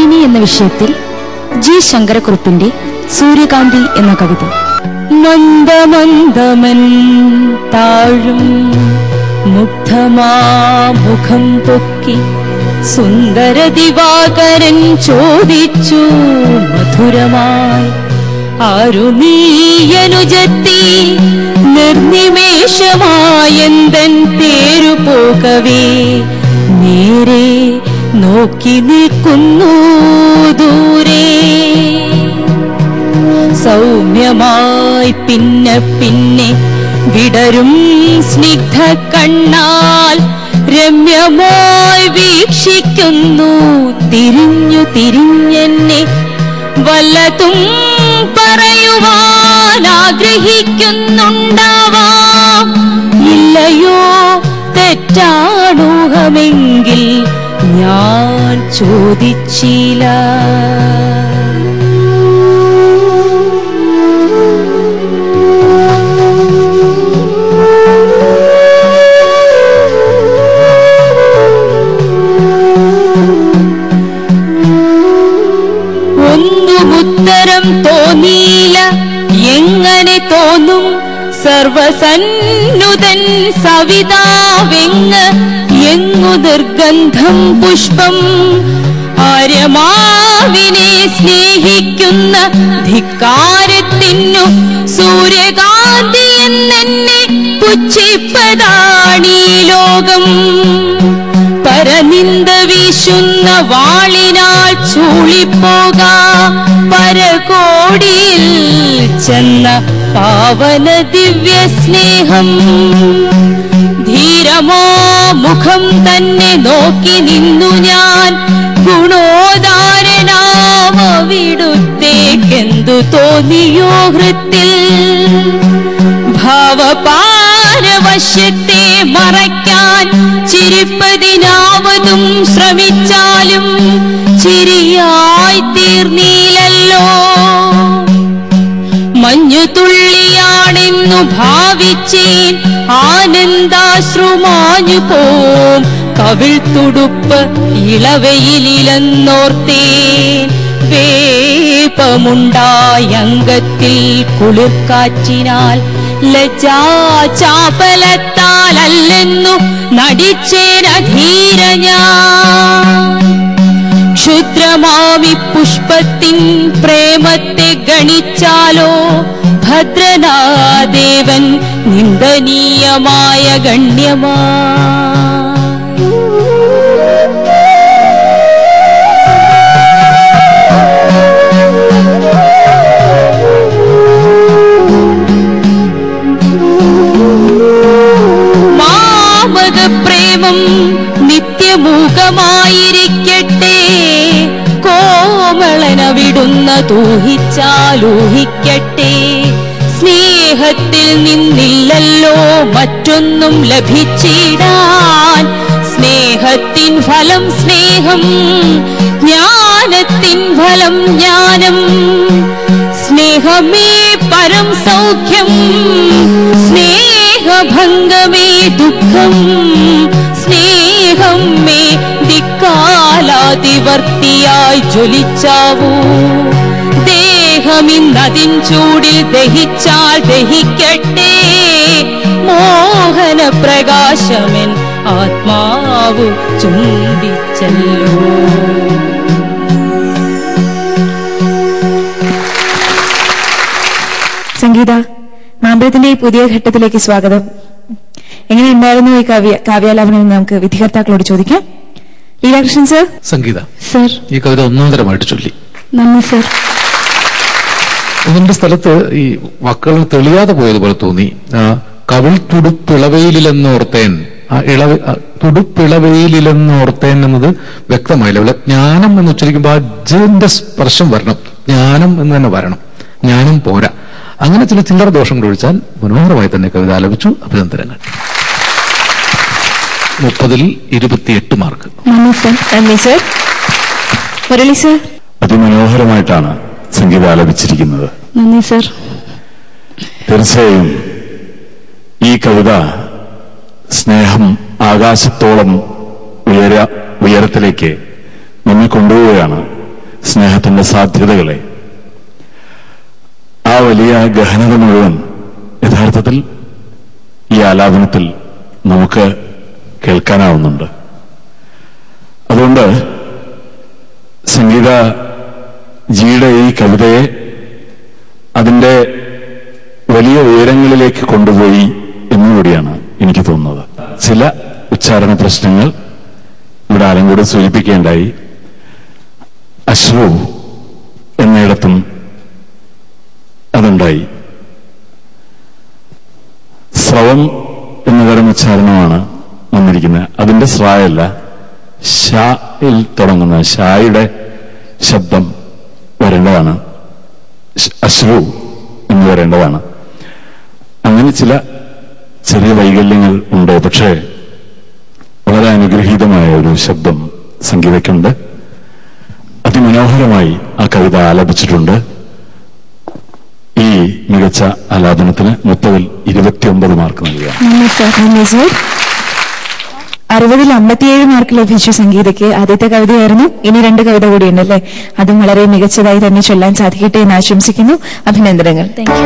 താരിണി എന്ന വിഷയത്തിൽ ജി ശങ്കരക്കുറുപ്പിന്റെ സൂര്യകാന്തി എന്ന കവിത. മന്ദമന്ദമൻ താഴും മുഗ്ധമാമുഖം പൊക്കി സുന്ദര ദിവാകരൻ ചോദിച്ചു മധുരമായി, ആരു നീയനുജത്തി നിർനിമേഷമായെന്തൻ തേരു പോകവേ നേരെ നോക്കി നിൽക്കുന്നു ദൂരെ. സൗമ്യമായി പിന്നെ പിന്നെ വിടരും സ്നിഗ്ധ കണ്ണാൽ രമ്യമായി വീക്ഷിക്കുന്നു തിരിഞ്ഞു തിരിഞ്ഞെന്നെ. വല്ലതും പറയുവാൻ ആഗ്രഹിക്കുന്നുണ്ടാവാം, ഇല്ലയോ തെറ്റാണൂഹമെങ്കിൽ ഞാൻ ചോദിച്ചില്ല. ഒന്നുമുത്തരം തോന്നിയില്ല, എങ്ങനെ തോന്നും സർവസന്നുതൻ സവിതാവെങ്ങ് എങ്ങു നിർഗന്ധം പുഷ്പം. ആര്യമാവിനെ സ്നേഹിക്കുന്ന ധിക്കാരത്തിനു സൂര്യകാന്തി എന്നെ പുച്ഛിപ്പതാണീ ലോകം. പരനിന്ദ വീശുന്ന വാളിനാൽ ചൂളിപ്പോകാ പരകോടിയിൽ ചെന്ന പാവന ദിവ്യ സ്നേഹം. ധീരമോ മുഖം തന്നെ നോക്കി നിന്നു ഞാൻ, ഗുണോദാരനാവിടുത്തേക്കെന്തു തോന്നിയോ ഹൃത്തിൽ. ഭാവപാരവശ്യത്തെ മറയ്ക്കാൻ ചിരിപ്പതിനാവതും ശ്രമിച്ചാലും ചിരിയായി തീർന്നീലല്ലോ. മഞ്ഞുതുള്ളിയാണെന്നു ഭാവിച്ചേൻ ആനന്ദാശ്രുമാഞ്ഞു പോം. കവിൾ തുടുപ്പ് ഇളവയിലെന്നോർത്തേൻ, വേപമുണ്ടായ അംഗത്തിൽ കുളിർക്കാറ്റിനാൽ ലജ്ജാചാപലത്താലല്ലെന്നു നടിച്ചേരധീര ഞാൻ. ക്ഷുദ്രമാവി പുഷ്പത്തിൻ പ്രേമത്തെ ഗണിച്ചാലോ ഭദ്രനാദേവൻ നിന്ദനീയമായ ഗണ്യമാ. മാമക പ്രേമം നിത്യമൂകമായിരിക്കട്ടെ, കോമളനവിടുന്ന തൂഹിച്ചാലൂഹിക്കട്ടെ. സ്നേഹത്തിൽ നിന്നില്ലല്ലോ മറ്റൊന്നും ലഭിച്ചിടാൻ. സ്നേഹത്തിൻ ഫലം സ്നേഹം, ജ്ഞാനത്തിൻ ഫലം ജ്ഞാനം. സ്നേഹമേ പരം സൗഖ്യം, സ്നേഹഭംഗമേ ദുഃഖം. സ്നേഹം മേ ദിക്കാലാതിവർത്തിയായി ജ്വലിച്ചാവൂ. ദേഹമിന്നതിൻ ചൂടിൽ ദഹിച്ചാൽ ദഹിക്കട്ടെ, മോഹന പ്രകാശമെൻ ആത്മാവ് ചുംബിച്ചല്ലോ. സംഗീത, മാമ്പഴത്തിന്റെ ഈ പുതിയ ഘട്ടത്തിലേക്ക് സ്വാഗതം. എങ്ങനെയുണ്ടായിരുന്നു ഈ കാവ്യാലാപനം നമുക്ക് വിധികർത്താക്കളോട് ചോദിക്കാം. ലീലാകൃഷ്ണൻ സർ. സംഗീത സർ, ഈ കവിത ഒന്നാന്തരമായിട്ട് ചൊല്ലി. നന്ദി സർ. ഇതിന്റെ സ്ഥലത്ത് ഈ വാക്കുകൾ തെളിയാതെ പോയതുപോലെ തോന്നി. കവിൾ തുടുപ്പിളവയിലെന്നോർത്തേൻ, ആ തുടുപ്പിളവയിലെന്നോർത്തേൻ എന്നത് വ്യക്തമായില്ല. ഇവിടെ ജ്ഞാനം എന്ന് ഉച്ചരിക്കുമ്പോൾ ആ ജന്റെ സ്പർശം വരണം, ജ്ഞാനം എന്ന് തന്നെ വരണം. ജ്ഞാനം പോരാ. അങ്ങനെ ചില ചില്ലറ ദോഷങ്ങൾ ഒഴിച്ചാൽ മനോഹരമായി തന്നെ കവിത ആലപിച്ചു. അഭിനന്ദനങ്ങൾ. 30ൽ 28 മാർക്ക്. നന്ദി സർ. മുരളി സർ. അതിമനോഹരമായിട്ടാണ് സംഗീതം ആലപിച്ചിരിക്കുന്നത്. നന്ദി സർ. തീർച്ചയായും ഈ കവിത സ്നേഹം ആകാശത്തോളം ഉയരത്തിലേക്ക് നമ്മെ കൊണ്ടുപോവുകയാണ്. സ്നേഹത്തിന്റെ സാധ്യതകളെ, ആ വലിയ ഗഹനത മുഴുവൻ യഥാർത്ഥത്തിൽ ഈ ആലാപനത്തിൽ നമുക്ക് കേൾക്കാനാവുന്നുണ്ട്. അതുകൊണ്ട് സംഗീത ജിയുടെ ഈ കവിതയെ അതിന്റെ വലിയ ഉയരങ്ങളിലേക്ക് കൊണ്ടുപോയി എന്നുകൂടിയാണ് എനിക്ക് തോന്നുന്നത്. ചില ഉച്ചാരണ പ്രശ്നങ്ങൾ ഇവിടെ ആരും കൂടെ സൂചിപ്പിക്കേണ്ടായി. അശ്രു എന്നയിടത്തും അതുണ്ടായി. സ്രവം എന്നതരം ഉച്ചാരണമാണ് വന്നിരിക്കുന്നത്. അതിന്റെ സ്രായല്ല, ഷായിൽ തുടങ്ങുന്ന ഷായുടെ ശബ്ദം വരേണ്ടതാണ്, അശ്രു എന്ന് വരേണ്ടതാണ്. അങ്ങനെ ചില ചെറിയ വൈകല്യങ്ങൾ ഉണ്ട്. പക്ഷേ വളരെ അനുഗ്രഹീതമായ ഒരു ശബ്ദം സംഗീതയ്ക്കുണ്ട്. അതിമനോഹരമായി ആ കവിത ആലപിച്ചിട്ടുണ്ട്. ഈ മികച്ച ആലാപനത്തിന് മൊത്തത്തിൽ 29 മാർക്ക് നൽകുക. 60-ൽ 57 മാർക്ക് ലഭിച്ചു സംഗീതയ്ക്ക്. ആദ്യത്തെ കവിതയായിരുന്നു. ഇനി 2 കവിത കൂടിയുണ്ടല്ലേ? അതും വളരെ മികച്ചതായി തന്നെ ചൊല്ലാൻ സാധിക്കട്ടെ എന്ന് ആശംസിക്കുന്നു. അഭിനന്ദനങ്ങൾ. Thank you.